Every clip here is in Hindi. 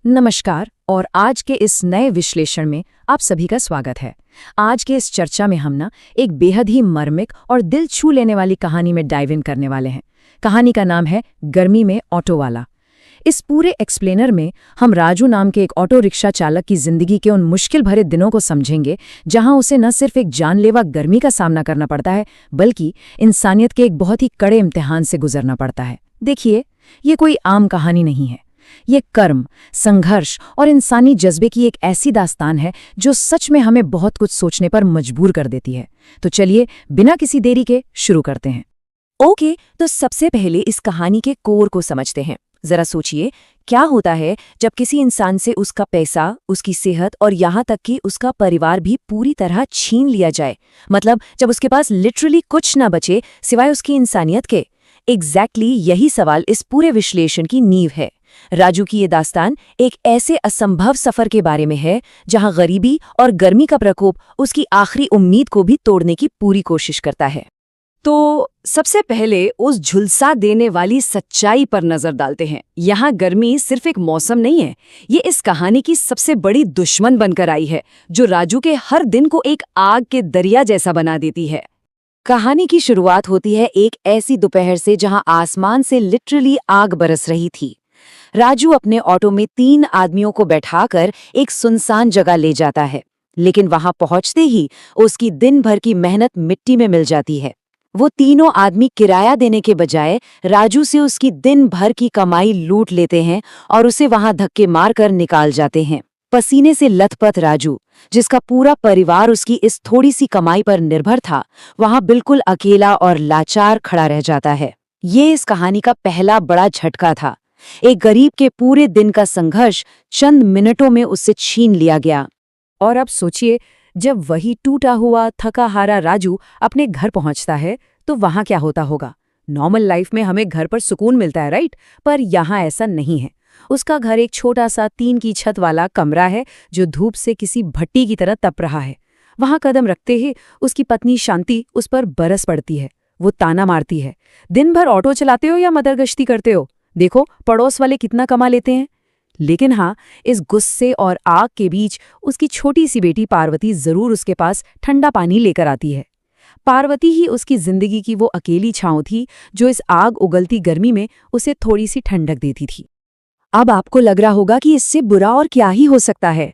नमस्कार और आज के इस नए विश्लेषण में आप सभी का स्वागत है। आज के इस चर्चा में हम एक बेहद ही मार्मिक और दिल छू लेने वाली कहानी में डाइव इन करने वाले हैं। कहानी का नाम है गर्मी में ऑटो वाला। इस पूरे एक्सप्लेनर में हम राजू नाम के एक ऑटो रिक्शा चालक की जिंदगी के उन मुश्किल भरे दिनों को समझेंगे जहां उसे न सिर्फ एक जानलेवा गर्मी का सामना करना पड़ता है बल्कि इंसानियत के एक बहुत ही कड़े इम्तिहान से गुजरना पड़ता है। देखिए, ये कोई आम कहानी नहीं है। ये कर्म, संघर्ष और इंसानी जज्बे की एक ऐसी दास्तान है जो सच में हमें बहुत कुछ सोचने पर मजबूर कर देती है। तो चलिए बिना किसी देरी के शुरू करते हैं। ओके, तो सबसे पहले इस कहानी के कोर को समझते हैं। जरा सोचिए, क्या होता है जब किसी इंसान से उसका पैसा, उसकी सेहत और यहाँ तक कि उसका परिवार भी पूरी तरह छीन लिया जाए। मतलब जब उसके पास लिटरली कुछ ना बचे सिवाय उसकी इंसानियत के। एग्जैक्टली यही सवाल इस पूरे विश्लेषण की नींव है। राजू की ये दास्तान एक ऐसे असंभव सफर के बारे में है जहां गरीबी और गर्मी का प्रकोप उसकी आखिरी उम्मीद को भी तोड़ने की पूरी कोशिश करता है। तो सबसे पहले उस झुलसा देने वाली सच्चाई पर नजर डालते हैं। यहाँ गर्मी सिर्फ एक मौसम नहीं है, ये इस कहानी की सबसे बड़ी दुश्मन बनकर आई है जो राजू के हर दिन को एक आग के दरिया जैसा बना देती है। कहानी की शुरुआत होती है एक ऐसी दोपहर से जहां आसमान से लिटरली आग बरस रही थी। राजू अपने ऑटो में 3 आदमियों को बैठाकर एक सुनसान जगह ले जाता है, लेकिन वहां पहुंचते ही उसकी दिन भर की मेहनत मिट्टी में मिल जाती है। वो तीनों आदमी किराया देने के बजाय राजू से उसकी दिन भर की कमाई लूट लेते हैं और उसे वहां धक्के मारकर निकाल जाते हैं। पसीने से लथपथ राजू, जिसका पूरा परिवार उसकी इस थोड़ी सी कमाई पर निर्भर था, वहां बिल्कुल अकेला और लाचार खड़ा रह जाता है। ये इस कहानी का पहला बड़ा झटका था। एक गरीब के पूरे दिन का संघर्ष चंद मिनटों में उससे छीन लिया गया। और अब सोचिए, जब वही टूटा हुआ थका हारा राजू अपने घर पहुंचता है तो वहां क्या होता होगा। नॉर्मल लाइफ में हमें घर पर सुकून मिलता है, राइट? पर यहाँ ऐसा नहीं है। उसका घर एक छोटा सा 3 की छत वाला कमरा है जो धूप से किसी भट्टी की तरह तप रहा है। वहां कदम रखते ही उसकी पत्नी शांति उस पर बरस पड़ती है। वो ताना मारती है, दिन भर ऑटो चलाते हो या मदरगश्ती करते हो? देखो पड़ोस वाले कितना कमा लेते हैं। लेकिन हाँ, इस गुस्से और आग के बीच उसकी छोटी सी बेटी पार्वती जरूर उसके पास ठंडा पानी लेकर आती है। पार्वती ही उसकी जिंदगी की वो अकेली छांव थी जो इस आग उगलती गर्मी में उसे थोड़ी सी ठंडक देती थी। अब आपको लग रहा होगा कि इससे बुरा और क्या ही हो सकता है।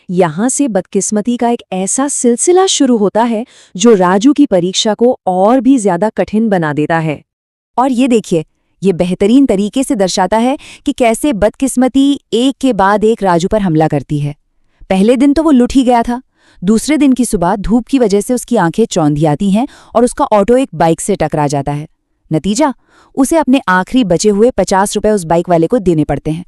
यहाँ से बदकिस्मती का एक ऐसा सिलसिला शुरू होता है जो राजू की परीक्षा को और भी ज्यादा कठिन बना देता है। और ये देखिए, ये बेहतरीन तरीके से दर्शाता है कि कैसे बदकिस्मती एक के बाद एक राजू पर हमला करती है। पहले दिन तो वो लुट ही गया था। दूसरे दिन की सुबह धूप की वजह से उसकी आंखें चौंधी आती हैं और उसका ऑटो एक बाइक से टकरा जाता है। नतीजा, उसे अपने आखिरी बचे हुए 50 रुपए उस बाइक वाले को देने पड़ते हैं।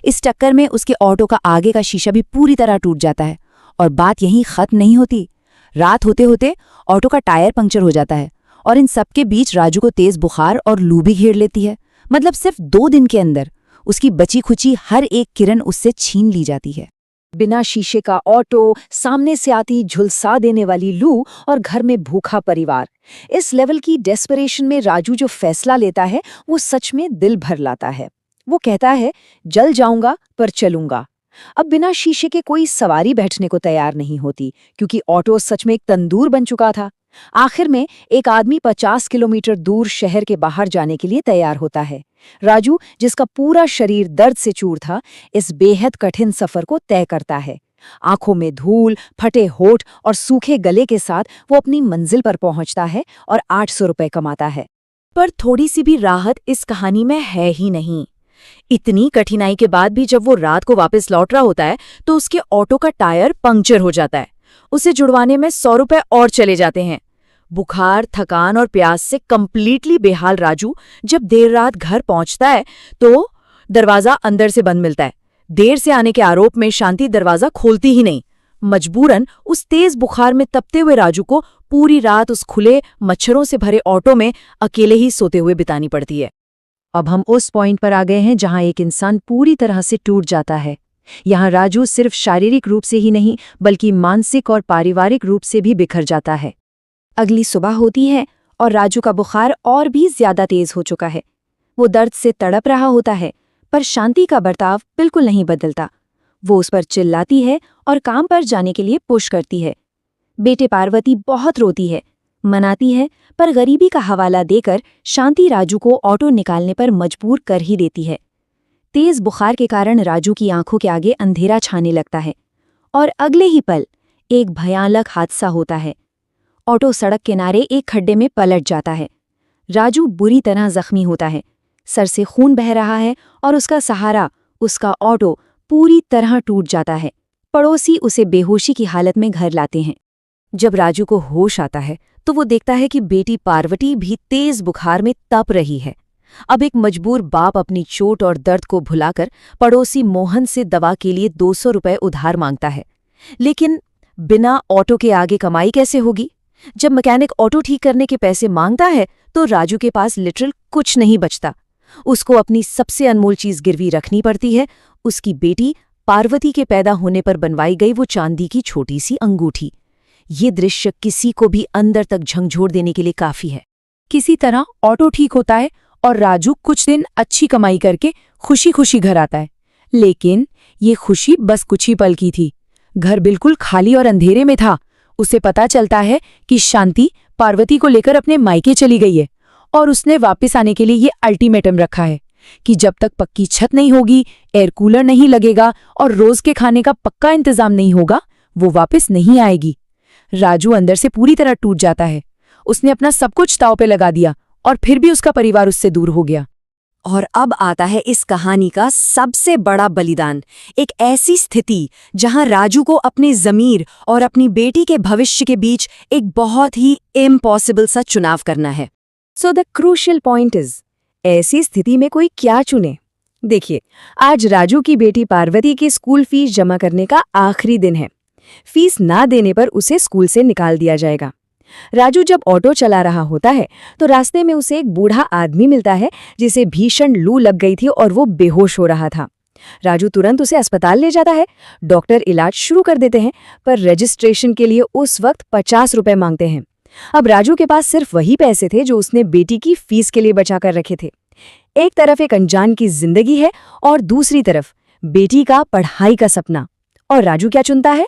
इस टक्कर में उसके ऑटो का आगे का शीशा भी पूरी तरह टूट जाता है। और बात यहीं खत्म नहीं होती। रात होते होते ऑटो का टायर पंक्चर हो जाता है और इन सबके बीच राजू को तेज बुखार और लू भी घेर लेती है। मतलब सिर्फ 2 दिन के अंदर उसकी बची खुची हर एक किरण उससे छीन ली जाती है। बिना शीशे का ऑटो, सामने से आती झुलसा देने वाली लू और घर में भूखा परिवार। इस लेवल की डेस्परेशन में राजू जो फैसला लेता है वो सच में दिल भर लाता है। वो कहता है, जल जाऊंगा पर चलूंगा। अब बिना शीशे के कोई सवारी बैठने को तैयार नहीं होती क्योंकि ऑटो सच में एक तंदूर बन चुका था। आखिर में एक आदमी 50 किलोमीटर दूर शहर के बाहर जाने के लिए तैयार होता है। राजू, जिसका पूरा शरीर दर्द से चूर था, इस बेहद कठिन सफर को तय करता है। आंखों में धूल, फटे होठ और सूखे गले के साथ वो अपनी मंजिल पर पहुंचता है और 800 रुपए कमाता है। पर थोड़ी सी भी राहत इस कहानी में है ही नहीं। इतनी कठिनाई के बाद भी जब वो रात को वापस लौट रहा होता है तो उसके ऑटो का टायर पंक्चर हो जाता है। उसे जुड़वाने में 100 रुपए और चले जाते हैं। बुखार, थकान और प्यास से कंप्लीटली बेहाल राजू जब देर रात घर पहुंचता है तो दरवाजा अंदर से बंद मिलता है। देर से आने के आरोप में शांति दरवाजा खोलती ही नहीं। मजबूरन उस तेज बुखार में तपते हुए राजू को पूरी रात उस खुले मच्छरों से भरे ऑटो में अकेले ही सोते हुए बितानी पड़ती है। अब हम उस पॉइंट पर आ गए हैं जहां एक इंसान पूरी तरह से टूट जाता है। यहाँ राजू सिर्फ शारीरिक रूप से ही नहीं बल्कि मानसिक और पारिवारिक रूप से भी बिखर जाता है। अगली सुबह होती है और राजू का बुखार और भी ज्यादा तेज हो चुका है। वो दर्द से तड़प रहा होता है, पर शांति का बर्ताव बिल्कुल नहीं बदलता। वो उस पर चिल्लाती है और काम पर जाने के लिए पुश करती है। बेटे पार्वती बहुत रोती है, मनाती है, पर गरीबी का हवाला देकर शांति राजू को ऑटो निकालने पर मजबूर कर ही देती है। तेज बुखार के कारण राजू की आंखों के आगे अंधेरा छाने लगता है और अगले ही पल एक भयानक हादसा होता है। ऑटो सड़क किनारे एक खड्डे में पलट जाता है। राजू बुरी तरह जख्मी होता है, सर से खून बह रहा है और उसका सहारा, उसका ऑटो पूरी तरह टूट जाता है। पड़ोसी उसे बेहोशी की हालत में घर लाते हैं। जब राजू को होश आता है तो वो देखता है कि बेटी पार्वती भी तेज बुखार में तप रही है। अब एक मजबूर बाप अपनी चोट और दर्द को भुलाकर पड़ोसी मोहन से दवा के लिए 200 रुपए उधार मांगता है। लेकिन बिना ऑटो के आगे कमाई कैसे होगी? जब मैकेनिक ऑटो ठीक करने के पैसे मांगता है तो राजू के पास लिटरल कुछ नहीं बचता। उसको अपनी सबसे अनमोल चीज गिरवी रखनी पड़ती है, उसकी बेटी पार्वती के पैदा होने पर बनवाई गई वो चांदी की छोटी सी अंगूठी। ये दृश्य किसी को भी अंदर तक झंझोर देने के लिए काफी है। किसी तरह ऑटो ठीक होता है और राजू कुछ दिन अच्छी कमाई करके खुशी खुशी घर आता है। लेकिन ये खुशी बस कुछ ही पल की थी। घर बिल्कुल खाली और अंधेरे में था। उसे पता चलता है कि शांति पार्वती को लेकर अपने मायके चली गई है और उसने वापस आने के लिए ये अल्टीमेटम रखा है कि जब तक पक्की छत नहीं होगी, एयर कूलर नहीं लगेगा और रोज के खाने का पक्का इंतजाम नहीं होगा, वो वापस नहीं आएगी। राजू अंदर से पूरी तरह टूट जाता है। उसने अपना सब कुछ दांव पे लगा दिया और फिर भी उसका परिवार उससे दूर हो गया। और अब आता है इस कहानी का सबसे बड़ा बलिदान, एक ऐसी स्थिति जहां राजू को अपने ज़मीर और अपनी बेटी के भविष्य के बीच एक बहुत ही इम्पॉसिबल सा चुनाव करना है। So the crucial point is, ऐसी स्थिति में कोई क्या चुने? देखिए, आज राजू की बेटी पार्वती की स्कूल फीस जमा करने का आखिरी दिन है। फीस ना देने पर उसे स्कूल से निकाल दिया जाएगा। राजू जब ऑटो चला रहा होता है तो रास्ते में उसे एक बूढ़ा आदमी मिलता है जिसे भीषण लू लग गई थी और वो बेहोश हो रहा था। राजू तुरंत उसे अस्पताल ले जाता है। डॉक्टर इलाज शुरू कर देते हैं, पर रजिस्ट्रेशन के लिए उस वक्त 50 रुपए मांगते हैं। अब राजू के पास सिर्फ वही पैसे थे जो उसने बेटी की फीस के लिए बचा कर रखे थे। एक तरफ एक अनजान की जिंदगी है और दूसरी तरफ बेटी का पढ़ाई का सपना। और राजू क्या चुनता है?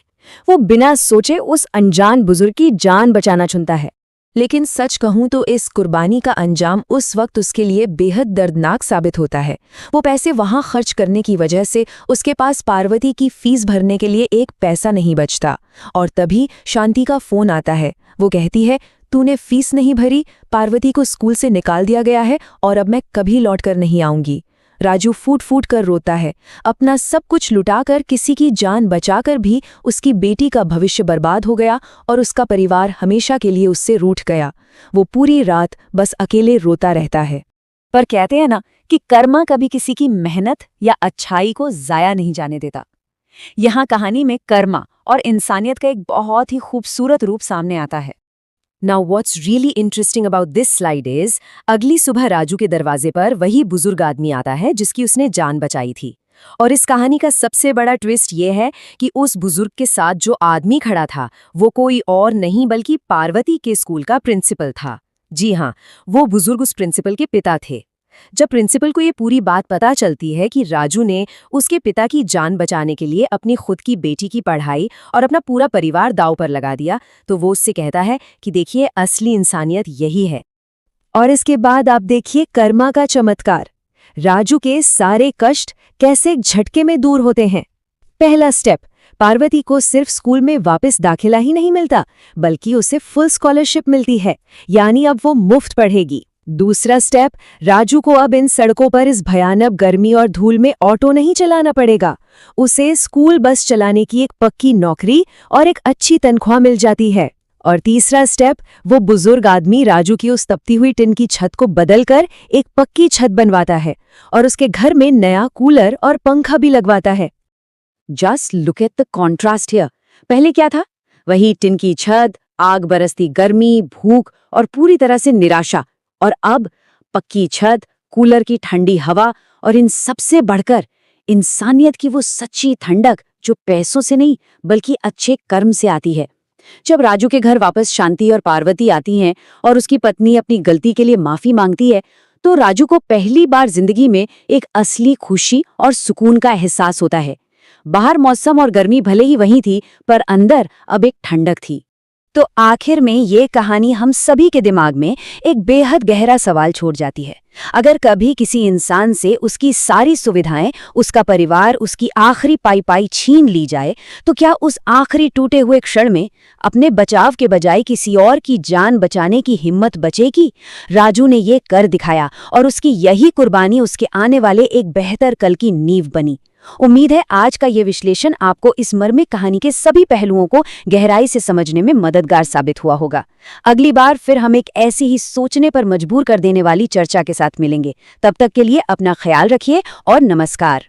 वो बिना सोचे उस अनजान बुजुर्ग की जान बचाना चुनता है। लेकिन सच कहूं तो इस कुर्बानी का अंजाम उस वक्त उसके लिए बेहद दर्दनाक साबित होता है। वो पैसे वहां खर्च करने की वजह से उसके पास पार्वती की फीस भरने के लिए एक पैसा नहीं बचता। और तभी शांति का फोन आता है। वो कहती है, तूने फीस नहीं भरी, पार्वती को स्कूल से निकाल दिया गया है और अब मैं कभी लौट कर नहीं आऊंगी। राजू फूट फूट कर रोता है। अपना सब कुछ लुटाकर, किसी की जान बचाकर भी उसकी बेटी का भविष्य बर्बाद हो गया और उसका परिवार हमेशा के लिए उससे रूठ गया। वो पूरी रात बस अकेले रोता रहता है। पर कहते हैं ना कि कर्मा कभी किसी की मेहनत या अच्छाई को जाया नहीं जाने देता। यहाँ कहानी में कर्मा और इंसानियत का एक बहुत ही खूबसूरत रूप सामने आता है। Now what's really interesting about this slide is, अगली सुबह राजू के दरवाजे पर वही बुजुर्ग आदमी आता है जिसकी उसने जान बचाई थी। और इस कहानी का सबसे बड़ा ट्विस्ट ये है कि उस बुजुर्ग के साथ जो आदमी खड़ा था वो कोई और नहीं बल्कि पार्वती के स्कूल का प्रिंसिपल था। जी हाँ, वो बुजुर्ग उस प्रिंसिपल के पिता थे। जब प्रिंसिपल को ये पूरी बात पता चलती है कि राजू ने उसके पिता की जान बचाने के लिए अपनी खुद की बेटी की पढ़ाई और अपना पूरा परिवार दांव पर लगा दिया, तो वो उससे कहता है कि देखिए, असली इंसानियत यही है। और इसके बाद आप देखिए कर्मा का चमत्कार। राजू के सारे कष्ट कैसे झटके में दूर होते हैं। पहला स्टेप, पार्वती को सिर्फ स्कूल में वापस दाखिला ही नहीं मिलता, बल्कि उसे फुल स्कॉलरशिप मिलती है, यानी अब वो मुफ्त पढ़ेगी। दूसरा स्टेप, राजू को अब इन सड़कों पर इस भयानक गर्मी और धूल में ऑटो नहीं चलाना पड़ेगा। उसे स्कूल बस चलाने की एक पक्की नौकरी और एक अच्छी तनख्वाह मिल जाती है। और तीसरा स्टेप, वो बुजुर्ग आदमी राजू की उस तपती हुई टिन की छत को बदलकर एक पक्की छत बनवाता है और उसके घर में नया कूलर और पंखा भी लगवाता है। Just look at the contrast here. पहले क्या था? वही टिन की छत, आग बरसती गर्मी, भूख और पूरी तरह से निराशा। और अब पक्की छत, कूलर की ठंडी हवा और इन सबसे बढ़कर इंसानियत की वो सच्ची ठंडक जो पैसों से नहीं बल्कि अच्छे कर्म से आती है। जब राजू के घर वापस शांति और पार्वती आती हैं और उसकी पत्नी अपनी गलती के लिए माफी मांगती है, तो राजू को पहली बार जिंदगी में एक असली खुशी और सुकून का एहसास होता है। बाहर मौसम और गर्मी भले ही वही थी, पर अंदर अब एक ठंडक थी। तो आखिर में ये कहानी हम सभी के दिमाग में एक बेहद गहरा सवाल छोड़ जाती है। अगर कभी किसी इंसान से उसकी सारी सुविधाएं, उसका परिवार, उसकी आखिरी पाई छीन ली जाए, तो क्या उस आखिरी टूटे हुए क्षण में अपने बचाव के बजाय किसी और की जान बचाने की हिम्मत बचेगी? राजू ने ये कर दिखाया और उसकी यही कुर्बानी उसके आने वाले एक बेहतर कल की नींव बनी। उम्मीद है आज का ये विश्लेषण आपको इस मर्मिक कहानी के सभी पहलुओं को गहराई से समझने में मददगार साबित हुआ होगा। अगली बार फिर हम एक ऐसी ही सोचने पर मजबूर कर देने वाली चर्चा के साथ मिलेंगे। तब तक के लिए अपना ख्याल रखिए और नमस्कार।